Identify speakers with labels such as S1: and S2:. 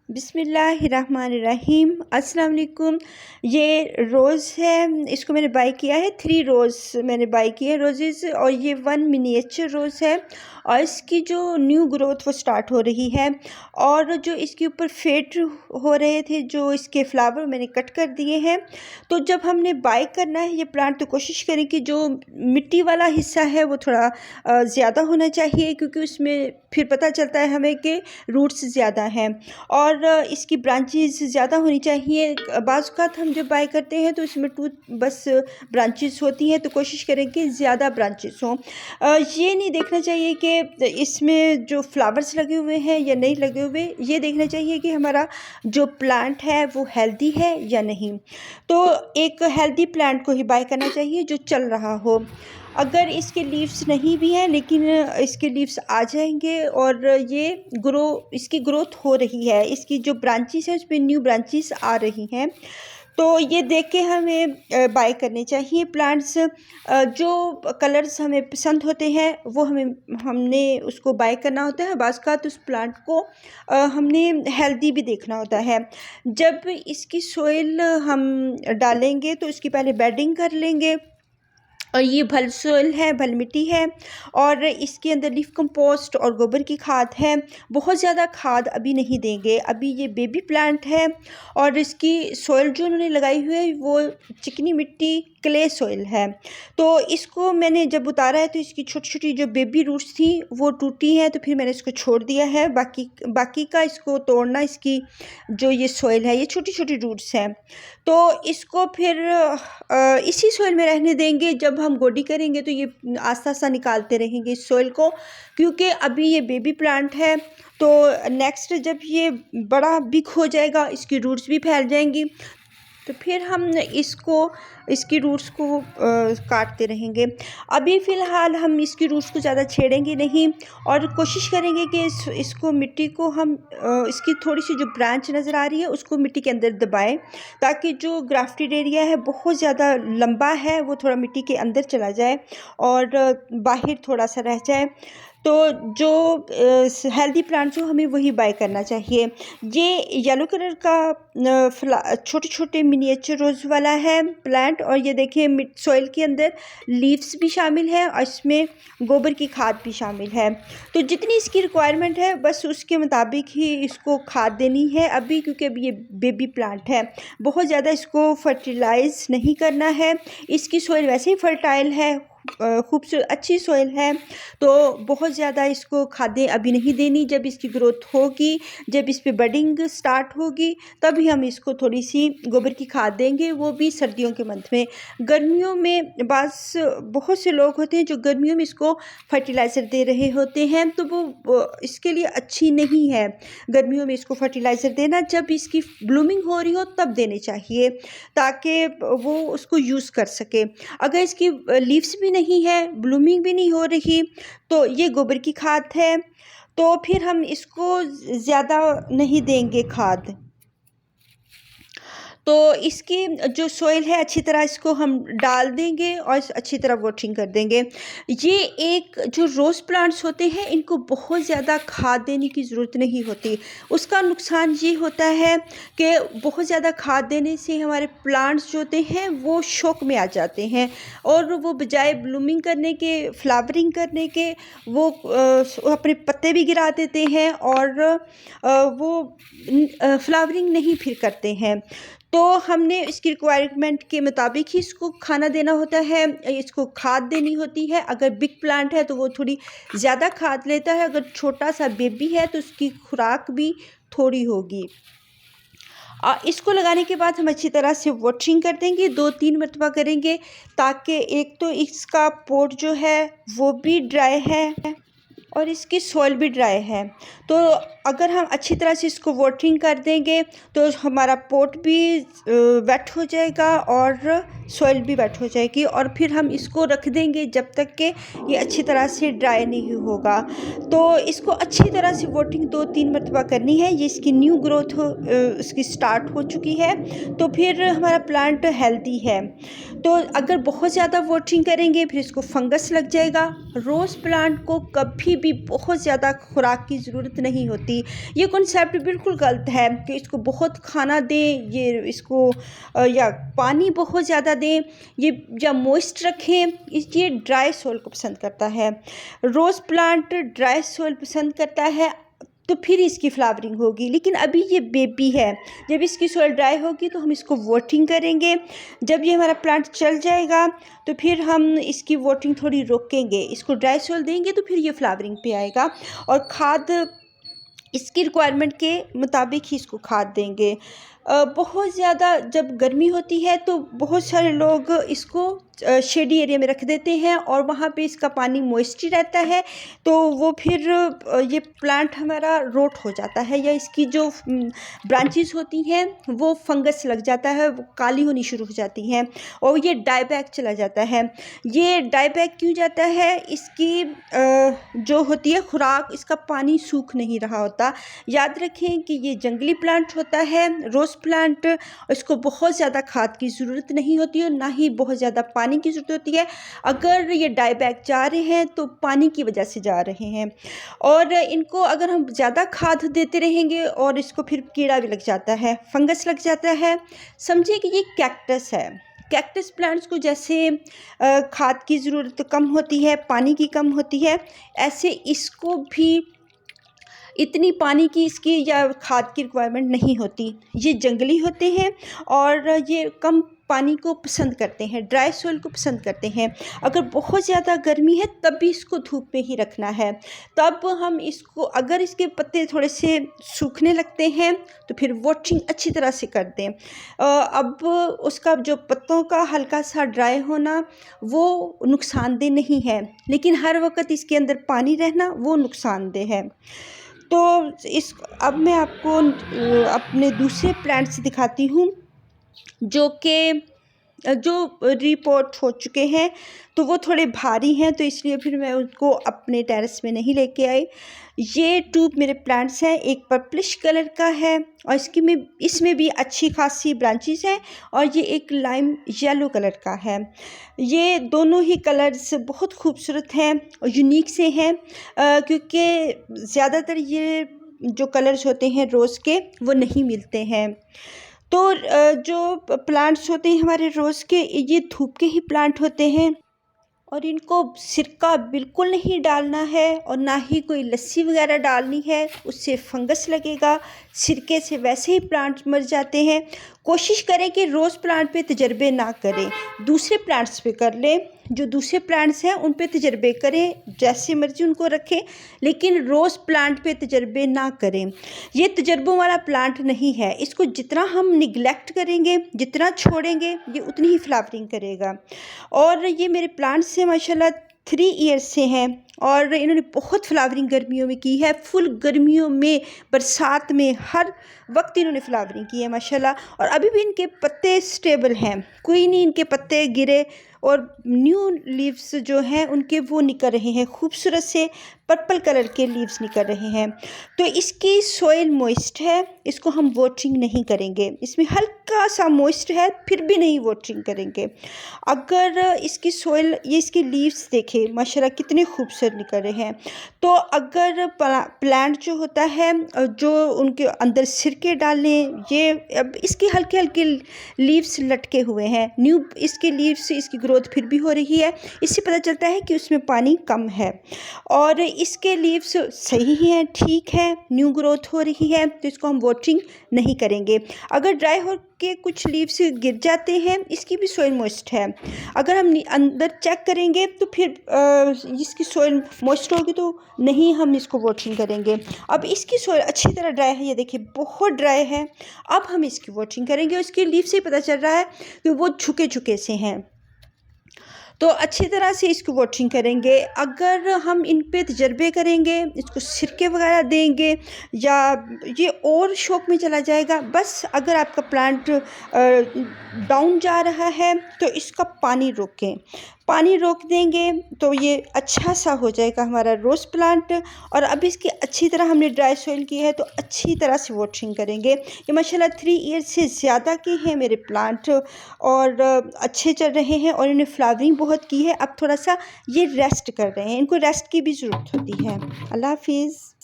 S1: बिस्मिल्लाहिर्रहमानिर्रहीम। अस्सलाम वालेकुम। ये रोज़ है, इसको मैंने बाय किया है। 3 रोज़ मैंने बाय किए हैं रोज़ेज़, और ये 1 मिनिएचर रोज़ है और इसकी जो न्यू ग्रोथ वो स्टार्ट हो रही है। और जो इसके ऊपर फेड हो रहे थे, जो इसके फ्लावर मैंने कट कर दिए हैं। तो जब हमने बाय करना है ये प्लांट तो कोशिश करें कि जो मिट्टी वाला हिस्सा है वो थोड़ा ज़्यादा होना चाहिए, क्योंकि उसमें फिर पता चलता है हमें कि रूट्स ज़्यादा हैं और इसकी ब्रांचेस ज़्यादा होनी चाहिए। बाज़ औक़ात हम जब बाय करते हैं तो इसमें 2 बस ब्रांचेस होती हैं, तो कोशिश करें कि ज़्यादा ब्रांचेस हों। ये नहीं देखना चाहिए कि इसमें जो फ्लावर्स लगे हुए हैं या नहीं लगे हुए, ये देखना चाहिए कि हमारा जो प्लांट है वो हेल्दी है या नहीं। तो एक हेल्दी प्लांट को ही बाय करना चाहिए जो चल रहा हो। अगर इसके लीव्स नहीं भी हैं लेकिन इसके लीव्स आ जाएंगे और ये इसकी ग्रोथ हो रही है, इसकी जो ब्रांचेस हैं उस पर न्यू ब्रांचेस आ रही हैं, तो ये देख के हमें बाय करने चाहिए प्लांट्स। जो कलर्स हमें पसंद होते हैं वो हमने उसको बाय करना होता है। बाज़ औक़ात उस प्लांट को हमने हेल्दी भी देखना होता है। जब इसकी सोइल हम डालेंगे तो इसकी पहले बेडिंग कर लेंगे, और ये भल सोइल है, भल मिट्टी है, और इसके अंदर लीफ कंपोस्ट और गोबर की खाद है। बहुत ज़्यादा खाद अभी नहीं देंगे, अभी ये बेबी प्लांट है और इसकी सोइल जो उन्होंने लगाई हुई है वो चिकनी मिट्टी क्ले सोइल है। तो इसको मैंने जब उतारा है तो इसकी छोटी छोटी जो बेबी रूट्स थी वो टूटी हैं, तो फिर मैंने इसको छोड़ दिया है। बाकी का इसको तोड़ना, इसकी जो ये सोइल है ये छोटी छोटी रूट्स हैं, तो इसको फिर इसी सोइल में रहने देंगे। जब हम गोडी करेंगे तो ये आस्ता आस्ता निकालते रहेंगे इस सोइल को, क्योंकि अभी ये बेबी प्लांट है। तो नेक्स्ट जब ये बड़ा बिग हो जाएगा, इसकी रूट्स भी फैल जाएंगी, तो फिर हम इसकी रूट्स को काटते रहेंगे। अभी फ़िलहाल हम इसकी रूट्स को ज़्यादा छेड़ेंगे नहीं और कोशिश करेंगे कि इसको मिट्टी को हम इसकी थोड़ी सी जो ब्रांच नज़र आ रही है उसको मिट्टी के अंदर दबाएं, ताकि जो ग्राफ्टेड एरिया है बहुत ज़्यादा लंबा है वो थोड़ा मिट्टी के अंदर चला जाए और बाहर थोड़ा सा रह जाए। तो जो हेल्दी प्लांट्स हो हमें वही बाय करना चाहिए। ये येलो कलर का छोटे छोटे मिनिएचर रोज़ वाला है प्लांट, और ये देखिए सॉइल के अंदर लीव्स भी शामिल है और इसमें गोबर की खाद भी शामिल है। तो जितनी इसकी रिक्वायरमेंट है बस उसके मुताबिक ही इसको खाद देनी है अभी, क्योंकि अभी ये बेबी प्लांट है। बहुत ज़्यादा इसको फर्टिलाइज़ नहीं करना है। इसकी सॉइल वैसे ही फर्टाइल है, खूबसूरत अच्छी सॉइल है, तो बहुत ज़्यादा इसको खादें अभी नहीं देनी। जब इसकी ग्रोथ होगी, जब इस पे बडिंग स्टार्ट होगी, तभी हम इसको थोड़ी सी गोबर की खाद देंगे, वो भी सर्दियों के मंथ में। गर्मियों में बहुत से लोग होते हैं जो गर्मियों में इसको फर्टिलाइज़र दे रहे होते हैं, तो वो इसके लिए अच्छी नहीं है गर्मियों में इसको फर्टिलाइज़र देना। जब इसकी ब्लूमिंग हो रही हो तब देने चाहिए, ताकि वो उसको यूज़ कर सके। अगर इसकी लीव्स भी नहीं है, ब्लूमिंग भी नहीं हो रही, तो ये गोबर की खाद है, तो फिर हम इसको ज़्यादा नहीं देंगे खाद। तो इसकी जो सॉइल है अच्छी तरह इसको हम डाल देंगे और अच्छी तरह वॉटरिंग कर देंगे। ये एक जो रोज़ प्लांट्स होते हैं इनको बहुत ज़्यादा खाद देने की ज़रूरत नहीं होती। उसका नुकसान ये होता है कि बहुत ज़्यादा खाद देने से हमारे प्लांट्स जो होते हैं वो शौक में आ जाते हैं, और वो बजाय ब्लूमिंग करने के, फ्लावरिंग करने के, वो अपने पत्ते भी गिरा देते हैं और वो फ्लावरिंग नहीं फिर करते हैं। तो हमने इसकी रिक्वायरमेंट के मुताबिक ही इसको खाना देना होता है, इसको खाद देनी होती है। अगर बिग प्लांट है तो वो थोड़ी ज़्यादा खाद लेता है, अगर छोटा सा बेबी है तो उसकी खुराक भी थोड़ी होगी। इसको लगाने के बाद हम अच्छी तरह से वॉटरिंग कर देंगे, 2-3 मरतबा करेंगे, ताकि एक तो इसका पोट जो है वो भी ड्राई है और इसकी सॉइल भी ड्राई है। तो अगर हम अच्छी तरह से इसको वाटरिंग कर देंगे तो हमारा पॉट भी वेट हो जाएगा और सॉइल भी वेट हो जाएगी, और फिर हम इसको रख देंगे जब तक कि ये अच्छी तरह से ड्राई नहीं होगा। तो इसको अच्छी तरह से वाटरिंग 2-3 मरतबा करनी है। ये इसकी न्यू ग्रोथ इसकी स्टार्ट हो चुकी है, तो फिर हमारा प्लांट हेल्दी है। तो अगर बहुत ज़्यादा वाटरिंग करेंगे फिर इसको फंगस लग जाएगा। रोज़ प्लांट को कभी भी बहुत ज़्यादा खुराक की ज़रूरत नहीं होती। ये कॉन्सेप्ट बिल्कुल गलत है कि इसको बहुत खाना दें, ये इसको या पानी बहुत ज़्यादा दें, ये या मॉइस्ट रखें। ये ड्राई सॉइल को पसंद करता है। रोज़ प्लांट ड्राई सॉइल पसंद करता है, तो फिर इसकी फ्लावरिंग होगी। लेकिन अभी ये बेबी है, जब इसकी सॉइल ड्राई होगी तो हम इसको वाटरिंग करेंगे। जब ये हमारा प्लांट चल जाएगा तो फिर हम इसकी वाटरिंग थोड़ी रोकेंगे, इसको ड्राई सॉइल देंगे तो फिर ये फ्लावरिंग पे आएगा। और खाद इसकी रिक्वायरमेंट के मुताबिक ही इसको खाद देंगे। बहुत ज़्यादा जब गर्मी होती है तो बहुत सारे लोग इसको शेडी एरिया में रख देते हैं और वहाँ पे इसका पानी मॉइस्चर रहता है, तो वो फिर ये प्लांट हमारा रोट हो जाता है, या इसकी जो ब्रांचेस होती हैं वो फंगस लग जाता है, वो काली होनी शुरू हो जाती हैं और ये डाईबैक चला जाता है। ये डाईबैक क्यों जाता है? इसकी जो होती है खुराक, इसका पानी सूख नहीं रहा होता। याद रखें कि ये जंगली प्लांट होता है, रोज़ प्लांट, इसको बहुत ज़्यादा खाद की ज़रूरत नहीं होती और ना ही बहुत ज़्यादा पानी की ज़रूरत होती है। अगर ये डाईबैक जा रहे हैं तो पानी की वजह से जा रहे हैं, और इनको अगर हम ज़्यादा खाद देते रहेंगे और इसको फिर कीड़ा भी लग जाता है, फंगस लग जाता है। समझिए कि ये कैक्टस है। कैक्टस प्लांट्स को जैसे खाद की ज़रूरत कम होती है, पानी की कम होती है, ऐसे इसको भी इतनी पानी की इसकी या खाद की रिक्वायरमेंट नहीं होती। ये जंगली होते हैं और ये कम पानी को पसंद करते हैं, ड्राई सॉइल को पसंद करते हैं। अगर बहुत ज़्यादा गर्मी है तब भी इसको धूप में ही रखना है। तब हम इसको, अगर इसके पत्ते थोड़े से सूखने लगते हैं तो फिर वाटरिंग अच्छी तरह से कर दें। अब उसका जो पत्तों का हल्का सा ड्राई होना वो नुकसानदेह नहीं है, लेकिन हर वक्त इसके अंदर पानी रहना वो नुकसानदेह है। तो अब मैं आपको अपने दूसरे प्लांट्स दिखाती हूँ जो रिपोर्ट हो चुके हैं, तो वो थोड़े भारी हैं, तो इसलिए फिर मैं उनको अपने टेरेस में नहीं लेके आई। ये 2 मेरे प्लांट्स हैं, एक पर्पलिश कलर का है और इसमें भी अच्छी खासी ब्रांचेस हैं, और ये एक लाइम येलो कलर का है। ये दोनों ही कलर्स बहुत खूबसूरत हैं और यूनिक से हैं, क्योंकि ज़्यादातर ये जो कलर्स होते हैं रोज़ के वो नहीं मिलते हैं। तो जो प्लांट्स होते हैं हमारे रोज़ के, ये धूप के ही प्लांट होते हैं और इनको सिरका बिल्कुल नहीं डालना है और ना ही कोई लस्सी वगैरह डालनी है, उससे फंगस लगेगा। सिरके से वैसे ही प्लांट मर जाते हैं। कोशिश करें कि रोज़ प्लांट पे तजर्बे ना करें, दूसरे प्लांट्स पे कर लें। जो दूसरे प्लांट्स हैं उन पे तजर्बे करें, जैसे मर्जी उनको रखें, लेकिन रोज़ प्लांट पे तजर्बे ना करें। ये तजर्बों वाला प्लांट नहीं है। इसको जितना हम निगलेक्ट करेंगे, जितना छोड़ेंगे, ये उतनी ही फ्लावरिंग करेगा। और ये मेरे प्लांट्स हैं माशाल्लाह 3 ईयर्स से हैं और इन्होंने बहुत फ्लावरिंग गर्मियों में की है। फुल गर्मियों में, बरसात में, हर वक्त इन्होंने फ्लावरिंग की है माशाल्लाह। और अभी भी इनके पत्ते स्टेबल हैं, कोई नहीं इनके पत्ते गिरे, और न्यू लीव्स जो हैं उनके वो निकल रहे हैं, खूबसूरत से पर्पल कलर के लीव्स निकल रहे हैं। तो इसकी सॉइल मॉइस्ट है, इसको हम वाटरिंग नहीं करेंगे। इसमें हल्का सा मॉइस्ट है, फिर भी नहीं वाटरिंग करेंगे। अगर इसकी सॉइल, ये इसके लीव्स देखें माशाल्लाह कितने खूबसूरत निकल रहे हैं। तो अगर प्लांट जो होता है, जो उनके अंदर सिरके डालें, ये अब इसके हल्के हल्के लीव्स लटके हुए हैं, न्यू इसके लीव्स, इसकी ग्रोथ फिर भी हो रही है। इससे पता चलता है कि उसमें पानी कम है, और इसके लीव्स सही हैं, ठीक है, न्यू ग्रोथ हो रही है, तो इसको हम वाटरिंग नहीं करेंगे। अगर ड्राई हो के कुछ लीव्स गिर जाते हैं, इसकी भी सॉइल मॉइस्ट है। अगर हम अंदर चेक करेंगे तो फिर इसकी सॉइल मॉइस्ट होगी तो नहीं हम इसको वाटरिंग करेंगे। अब इसकी सॉइल अच्छी तरह ड्राई है, ये देखिए बहुत ड्राई है। अब हम इसकी वाटरिंग करेंगे, उसके लीव से पता चल रहा है कि वो झुके से हैं, तो अच्छी तरह से इसको वाटरिंग करेंगे। अगर हम इन पे तजर्बे करेंगे, इसको सिरके वगैरह देंगे, या ये और शौक में चला जाएगा। बस अगर आपका प्लांट डाउन जा रहा है तो इसका पानी रोकें, पानी रोक देंगे तो ये अच्छा सा हो जाएगा हमारा रोज़ प्लांट। और अब इसकी अच्छी तरह हमने ड्राई सॉइल की है तो अच्छी तरह से वाटरिंग करेंगे। ये माशाल्लाह 3 ईयर्स से ज़्यादा के हैं मेरे प्लांट और अच्छे चल रहे हैं और इन्हें फ्लावरिंग बहुत की है। अब थोड़ा सा ये रेस्ट कर रहे हैं, इनको रेस्ट की भी ज़रूरत होती है। अल्लाह हाफिज़।